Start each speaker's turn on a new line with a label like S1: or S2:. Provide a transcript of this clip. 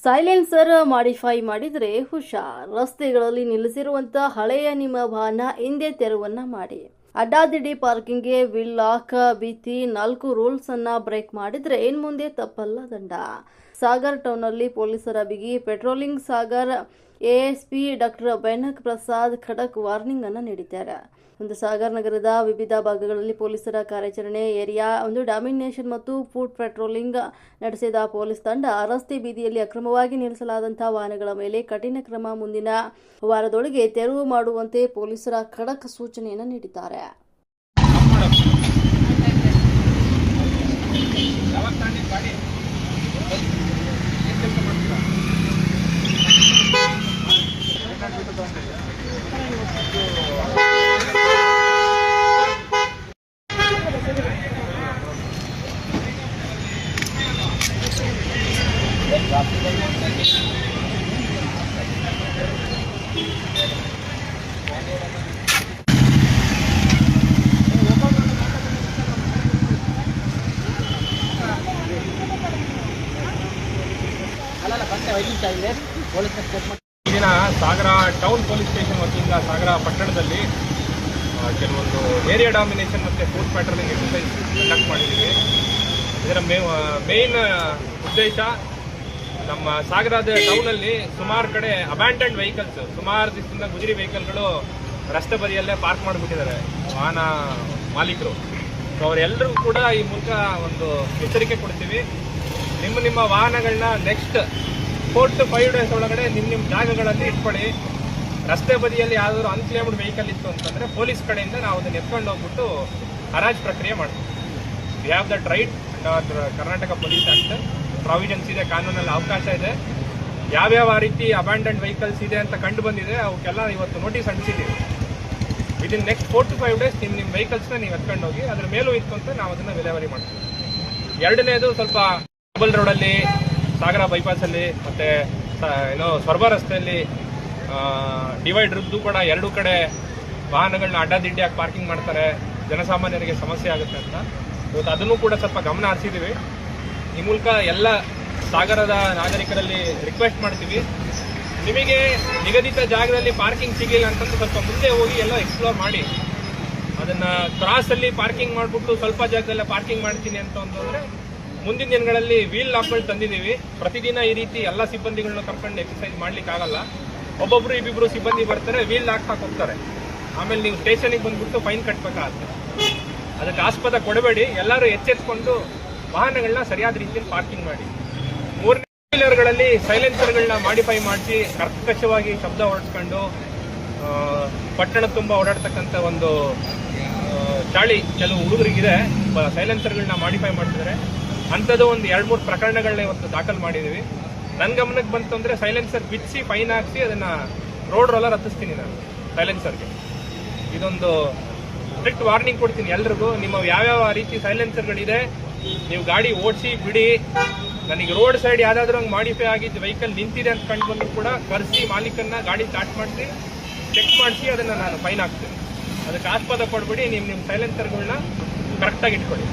S1: Silencer modify ಮಾಡಿದರೆ ಹುಷಾರ್. ರಸ್ತೆಗಳಲ್ಲಿ ನಿಲ್ಲಿಸಿರುವಂತಹ ಹಳೆಯ ನಿಮ್ಮ ವಾಹನ ಹಿಂದೆ ತೆರವನ್ನ ಮಾಡಿ. ಅಡ್ಡಾದಿಡ್ಡಿ ಪಾರ್ಕಿಂಗ್ಗೆ ವಿಲ್ ಲಾಕ್ ಬಿತ್ತಿ 4 ರೂಲ್ಸ್ ಅನ್ನ ಬ್ರೇಕ್ ಮಾಡಿದ್ರೆ ಇನ್ಮುಂದೆ ತಪ್ಪಲ್ಲ ದಂಡ. ಸಾಗರ್ ಟೌನ್ನಲ್ಲಿ ಪೊಲೀಸರ ಬಿಗಿ patrolling. Sagar ASP doctor Benak Prasad ಖಡಕ್ ವಾರ್ನಿಂಗ್ ಅನ್ನು ನೀಡಿದ್ದಾರೆ. ಸಾಗರ್ ನಗರದ ವಿವಿಧ ಭಾಗಗಳಲ್ಲಿ ಪೊಲೀಸರ ಕಾರ್ಯಾಚರಣೆ ಏರಿಯಾ ಡಾಮಿನೇಷನ್ ಮತ್ತು ಫುಟ್ ಪೆಟ್ರೋಲಿಂಗ್ ನಡೆಸಿದ ಪೊಲೀಸ್ ತಂಡ ರಸ್ತೆ ಬೀದಿಯಲ್ಲಿ ಅಕ್ರಮವಾಗಿ ನಿಲ್ಲಿಸಲಾದಂತಹ ವಾಹನಗಳ ಮೇಲೆ ಕಠಿಣ ಕ್ರಮ ಮುಂದಿನ ವಾರದೊಳಗೆ ತೆರವು ಮಾಡುವಂತೆ ಪೊಲೀಸರ ಖಡಕ್ ಸೂಚನೆಯನ್ನು ನೀಡಿದ್ದಾರೆ.
S2: ಇಲ್ಲಿನ ಸಾಗರ ಟೌನ್ ಪೊಲೀಸ್ ಸ್ಟೇಷನ್ ವತಿಯಿಂದ ಸಾಗರ ಪಟ್ಟಣದಲ್ಲಿ ಕೆಲವೊಂದು ಏರಿಯಾ ಡಾಮಿನೇಷನ್ ಮತ್ತು ಫುಟ್ ಪೆಟ್ರೋಲಿಂಗ್ ಎಕ್ಸರ್ಸೈಸ್ ಕಂಡಕ್ಟ್ ಮಾಡಿದ್ದೀವಿ. ಇದರ ಮೇನ್ ಉದ್ದೇಶ ನಮ್ಮ ಸಾಗರದ ಟೌನಲ್ಲಿ ಸುಮಾರು ಕಡೆ ಅಬ್ಯಾಂಡನ್ಡ್ ವೆಹಿಕಲ್ಸ್, ಸುಮಾರು ದಿವಸದಿಂದ ಗುಜರಿ ವೆಹಿಕಲ್ಗಳು ರಸ್ತೆ ಬದಿಯಲ್ಲೇ ಪಾರ್ಕ್ ಮಾಡಿಬಿಟ್ಟಿದ್ದಾರೆ ವಾಹನ ಮಾಲೀಕರು. ಸೊ ಅವರೆಲ್ಲರಿಗೂ ಕೂಡ ಈ ಮೂಲಕ ಒಂದು ಎಚ್ಚರಿಕೆ ಕೊಡ್ತೀವಿ. ನಿಮ್ಮ ವಾಹನಗಳನ್ನ ನೆಕ್ಸ್ಟ್ 4 to 5 ಡೇಸ್ ಒಳಗಡೆ ನಿಮ್ಮ ಜಾಗಗಳಲ್ಲಿ ಇಟ್ಕೊಳ್ಳಿ. ರಸ್ತೆ ಬದಿಯಲ್ಲಿ ಯಾವ್ದಾದ್ರು ಅನ್ಕ್ಲೇಮ್ಡ್ ವೆಹಿಕಲ್ ಇತ್ತು ಅಂತಂದರೆ ಪೊಲೀಸ್ ಕಡೆಯಿಂದ ನಾವು ಅದನ್ನು ಎತ್ಕೊಂಡು ಹೋಗ್ಬಿಟ್ಟು ಹರಾಜು ಪ್ರಕ್ರಿಯೆ ಮಾಡ್ತೀವಿ. We have that right under Karnataka police act. Provisions ಇದೆ, ಕಾನೂನಲ್ಲಿ ಅವಕಾಶ ಇದೆ. ಯಾವ್ಯಾವ ರೀತಿ ಅಬ್ಯಾಂಡನ್ಡ್ ವೆಹಿಕಲ್ಸ್ ಇದೆ ಅಂತ ಕಂಡು ಬಂದಿದೆ ಅವಕ್ಕೆಲ್ಲ ಇವತ್ತು ನೋಟಿಸ್ ಅಂಟಿಸಿದ್ದೀವಿ. ವಿದಿನ್ ನೆಕ್ಸ್ಟ್ 4 to 5 ಡೇಸ್ ನಿಮ್ಮ ವೆಹಿಕಲ್ಸ್ನ ನೀವು ಎತ್ಕೊಂಡು ಹೋಗಿ ಅದ್ರ ಮೇಲೂ ಇತ್ತು ಅಂತ ನಾವು ಅದನ್ನು ವಿಲೇವಾರಿ ಮಾಡ್ತೀವಿ. ಎರಡನೇದು ಸ್ವಲ್ಪ ಡಬಲ್ ರೋಡಲ್ಲಿ, ಸಾಗರ ಬೈಪಾಸಲ್ಲಿ ಮತ್ತು ಸ್ವರ್ಬ ರಸ್ತೆಯಲ್ಲಿ ಡಿವೈಡ್ರದ್ದು ಕೂಡ 2 ಕಡೆ ವಾಹನಗಳನ್ನ ಅಡ್ಡಾದಿಡ್ಡಿಯಾಗಿ ಪಾರ್ಕಿಂಗ್ ಮಾಡ್ತಾರೆ. ಜನಸಾಮಾನ್ಯರಿಗೆ ಸಮಸ್ಯೆ ಆಗುತ್ತೆ ಅಂತ ಇವತ್ತು ಅದನ್ನು ಕೂಡ ಸ್ವಲ್ಪ ಗಮನ ಹರಿಸಿದ್ದೀವಿ. ಈ ಮೂಲಕ ಎಲ್ಲ ಸಾಗರದ ನಾಗರಿಕರಲ್ಲಿ ರಿಕ್ವೆಸ್ಟ್ ಮಾಡ್ತೀವಿ, ನಿಮಗೆ ನಿಗದಿತ ಜಾಗದಲ್ಲಿ ಪಾರ್ಕಿಂಗ್ ಸಿಗಲಿಲ್ಲ ಅಂತಂದ್ರೆ ಸ್ವಲ್ಪ ಮುಂದೆ ಹೋಗಿ ಎಲ್ಲ ಎಕ್ಸ್ಪ್ಲೋರ್ ಮಾಡಿ. ಅದನ್ನು ಕ್ರಾಸಲ್ಲಿ ಪಾರ್ಕಿಂಗ್ ಮಾಡಿಬಿಟ್ಟು ಸ್ವಲ್ಪ ಜಾಗದಲ್ಲೇ ಪಾರ್ಕಿಂಗ್ ಮಾಡ್ತೀನಿ ಅಂತಂದರೆ ಮುಂದಿನ ದಿನಗಳಲ್ಲಿ ವೀಲ್ ಲಾಕ್ಗಳು ತಂದಿದ್ದೀವಿ. ಪ್ರತಿದಿನ ಈ ರೀತಿ ಎಲ್ಲ ಸಿಬ್ಬಂದಿಗಳನ್ನ ಕರ್ಕೊಂಡು ಎಕ್ಸರ್ಸೈಸ್ ಮಾಡ್ಲಿಕ್ಕಾಗಲ್ಲ. ಒಬ್ಬೊಬ್ರು ಇಬ್ಬಿಬ್ರು ಸಿಬ್ಬಂದಿ ಬರ್ತಾರೆ, ವೀಲ್ ಲಾಕ್ ಹಾಕಿ ಹೋಗ್ತಾರೆ. ಆಮೇಲೆ ನೀವು ಸ್ಟೇಷನಿಗೆ ಬಂದ್ಬಿಟ್ಟು ಫೈನ್ ಕಟ್ಟಬೇಕಾಗುತ್ತೆ. ಅದಕ್ಕೆ ಆಸ್ಪದ ಕೊಡಬೇಡಿ. ಎಲ್ಲರೂ ಎಚ್ಚೆತ್ಕೊಂಡು ವಾಹನಗಳನ್ನ ಸರಿಯಾದ ರೀತಿಯಲ್ಲಿ ಪಾರ್ಕಿಂಗ್ ಮಾಡಿ. 3ನೇ ವೀಲರ್ಗಳಲ್ಲಿ ಸೈಲೆನ್ಸರ್ಗಳನ್ನ ಮಾಡಿಫೈ ಮಾಡಿಸಿ ಕರ್ಕಶವಾಗಿ ಶಬ್ದ ಹೊರಡಿಸ್ಕೊಂಡು ಪಟ್ಟಣ ತುಂಬ ಓಡಾಡ್ತಕ್ಕಂಥ ಒಂದು ಚಾಳಿ ಕೆಲವು ಹುಡುಗರಿಗಿದೆ. ಸೈಲೆನ್ಸರ್ಗಳನ್ನ ಮಾಡಿಫೈ ಮಾಡ್ತಿದ್ದಾರೆ. ಅಂಥದ್ದು ಒಂದು 2-3 ಪ್ರಕರಣಗಳನ್ನ ಇವತ್ತು ದಾಖಲು ಮಾಡಿದ್ದೀವಿ. ನನ್ನ ಗಮನಕ್ಕೆ ಬಂತು ಅಂದರೆ ಸೈಲೆನ್ಸರ್ ಬಿಚ್ಚಿ ಫೈನ್ ಹಾಕಿಸಿ ಅದನ್ನು ರೋಡ್ ರೋಲರ್ ಹತ್ತಿಸ್ತೀನಿ ನಾನು ಸೈಲೆನ್ಸರ್ಗೆ. ಇದೊಂದು ಸ್ಟ್ರಿಕ್ಟ್ ವಾರ್ನಿಂಗ್ ಕೊಡ್ತೀನಿ ಎಲ್ರಿಗೂ. ನಿಮ್ಮ ಯಾವ್ಯಾವ ರೀತಿ ಸೈಲೆನ್ಸರ್ಗಳಿದೆ ನೀವು ಗಾಡಿ ಓಡಿಸಿ ಬಿಡಿ. ನನಗೆ ರೋಡ್ ಸೈಡ್ ಯಾವುದಾದ್ರೂ ಹಂಗೆ ಮಾಡಿಫೈ ಆಗಿದ್ದು ವೆಹಿಕಲ್ ನಿಂತಿದೆ ಅಂತ ಕಂಡು ಬಂದರೂ ಕೂಡ ಕರೆಸಿ ಮಾಲೀಕನ್ನ ಗಾಡಿ ಸ್ಟಾರ್ಟ್ ಮಾಡಿಸಿ ಚೆಕ್ ಮಾಡಿಸಿ ಅದನ್ನು ನಾನು ಫೈನ್ ಹಾಕ್ತೀನಿ. ಅದಕ್ಕೆ ಆಸ್ಪದ ಕೊಡ್ಬಿಡಿ. ನಿಮ್ಮ ಸೈಲೆನ್ಸರ್ಗಳನ್ನ ಕರೆಕ್ಟಾಗಿ ಇಟ್ಕೊಳ್ಳಿ.